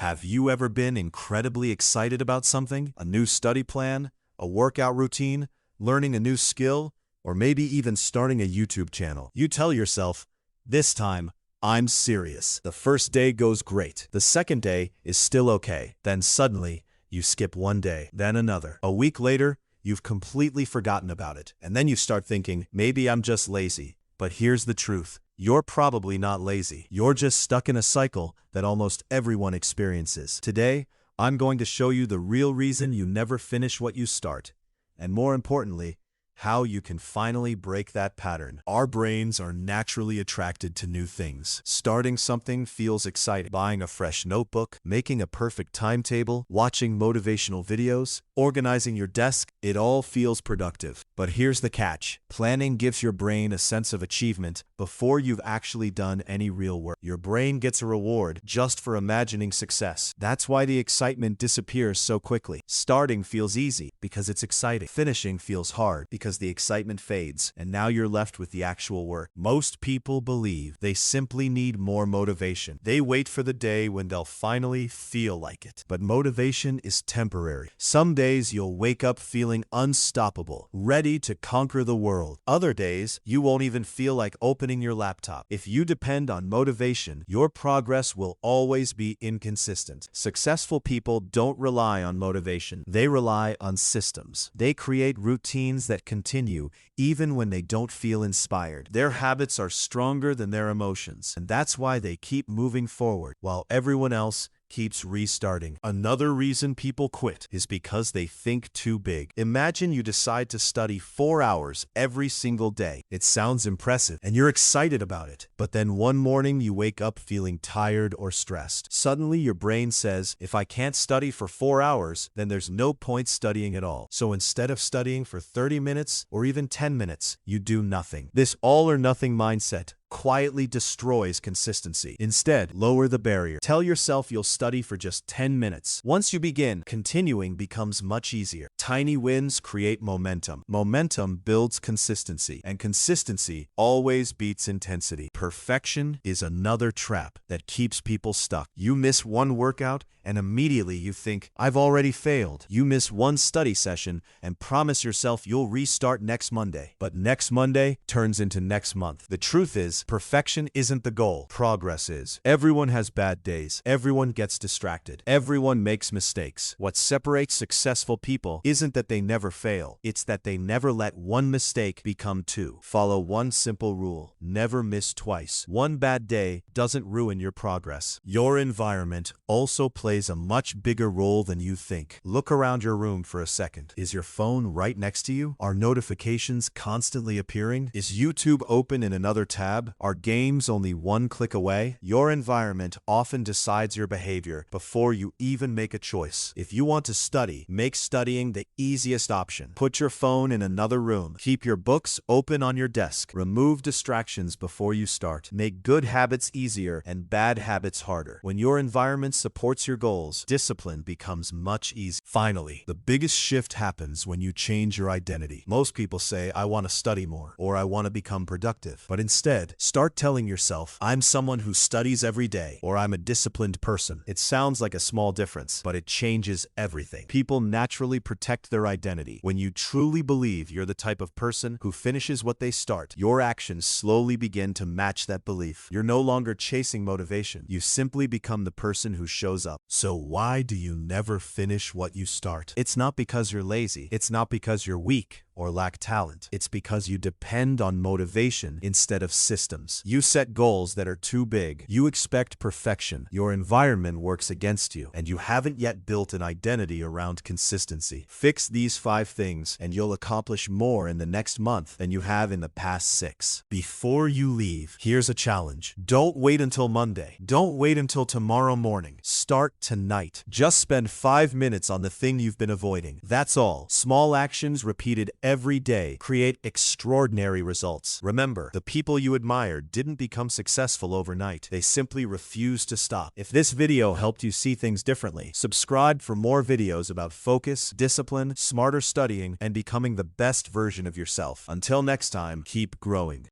Have you ever been incredibly excited about something? A new study plan, a workout routine, learning a new skill, or maybe even starting a YouTube channel? You tell yourself, this time, I'm serious. The first day goes great. The second day is still okay. Then suddenly, you skip one day, then another. A week later, you've completely forgotten about it. And then you start thinking, maybe I'm just lazy. But here's the truth. You're probably not lazy. You're just stuck in a cycle that almost everyone experiences. Today, I'm going to show you the real reason you never finish what you start. And more importantly, how you can finally break that pattern. Our brains are naturally attracted to new things. Starting something feels exciting. Buying a fresh notebook, making a perfect timetable, watching motivational videos, organizing your desk, it all feels productive. But here's the catch. Planning gives your brain a sense of achievement before you've actually done any real work. Your brain gets a reward just for imagining success. That's why the excitement disappears so quickly. Starting feels easy because it's exciting. Finishing feels hard because the excitement fades, and now you're left with the actual work. Most people believe they simply need more motivation. They wait for the day when they'll finally feel like it. But motivation is temporary. Some days you'll wake up feeling unstoppable, ready to conquer the world. Other days, you won't even feel like opening your laptop. If you depend on motivation, your progress will always be inconsistent. Successful people don't rely on motivation. They rely on systems. They create routines that continue even when they don't feel inspired. Their habits are stronger than their emotions, and that's why they keep moving forward while everyone else keeps restarting. Another reason people quit is because they think too big. Imagine you decide to study 4 hours every single day. It sounds impressive, and you're excited about it. But then one morning you wake up feeling tired or stressed. Suddenly your brain says, if I can't study for 4 hours, then there's no point studying at all. So instead of studying for 30 minutes or even 10 minutes, you do nothing. This all or nothing mindset quietly destroys consistency. Instead, lower the barrier. Tell yourself you'll study for just 10 minutes. Once you begin, continuing becomes much easier. Tiny wins create momentum. Momentum builds consistency, and consistency always beats intensity. Perfection is another trap that keeps people stuck. You miss one workout, and immediately you think, I've already failed. You miss one study session and promise yourself you'll restart next Monday. But next Monday turns into next month. The truth is, perfection isn't the goal. Progress is. Everyone has bad days. Everyone gets distracted. Everyone makes mistakes. What separates successful people isn't that they never fail. It's that they never let one mistake become two. Follow one simple rule. Never miss twice. One bad day doesn't ruin your progress. Your environment also plays a much bigger role than you think. Look around your room for a second. Is your phone right next to you? Are notifications constantly appearing? Is YouTube open in another tab? Are games only one click away? Your environment often decides your behavior before you even make a choice. If you want to study, make studying the easiest option. Put your phone in another room. Keep your books open on your desk. Remove distractions before you start. Make good habits easier and bad habits harder. When your environment supports your goals, discipline becomes much easier. Finally, the biggest shift happens when you change your identity. Most people say, I want to study more, or I want to become productive. But instead, start telling yourself, I'm someone who studies every day, or I'm a disciplined person. It sounds like a small difference, but it changes everything. People naturally protect their identity. When you truly believe you're the type of person who finishes what they start, your actions slowly begin to match that belief. You're no longer chasing motivation. You simply become the person who shows up. So why do you never finish what you start? It's not because you're lazy. It's not because you're weak or lack talent. It's because you depend on motivation instead of systems. You set goals that are too big. You expect perfection. Your environment works against you, and you haven't yet built an identity around consistency. Fix these 5 things, and you'll accomplish more in the next month than you have in the past 6. Before you leave, here's a challenge. Don't wait until Monday. Don't wait until tomorrow morning. Start tonight. Just spend 5 minutes on the thing you've been avoiding. That's all. Small actions repeated every day create extraordinary results. Remember, the people you admired didn't become successful overnight. They simply refused to stop. If this video helped you see things differently, subscribe for more videos about focus, discipline, smarter studying, and becoming the best version of yourself. Until next time, keep growing.